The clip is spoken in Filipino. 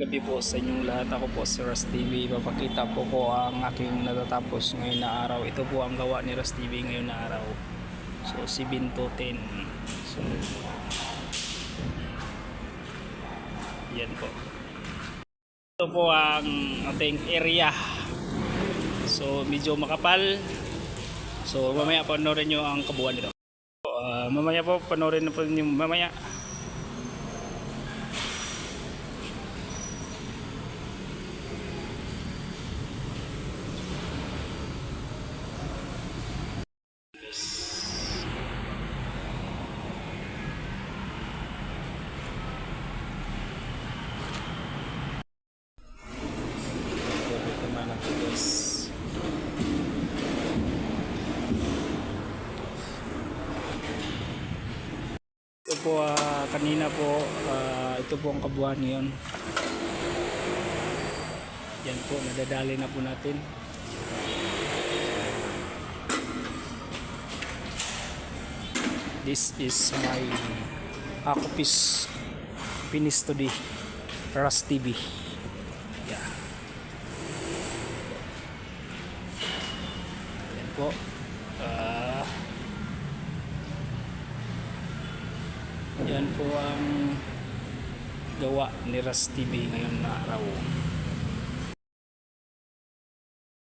Gabi po sa inyong lahat. Ako po si Ras TV. Ipapakita po ko ang aking natatapos ngayon na araw. Ito po ang gawa ni Ras TV ngayon na araw. So 7 to 10. So yan po. Ito po ang ating area. So medyo makapal. So mamaya panoorin nyo ang kabuuan nito. Mamaya po panoorin na po nyo mamaya. Ito po kanina po ito po ang kabuuan ngayon. Yan po, nadadali na po natin. This is my office finish today. Ras TV. Yeah. Yan po. Yan po ang gawa ni Ras TV ngayon na araw.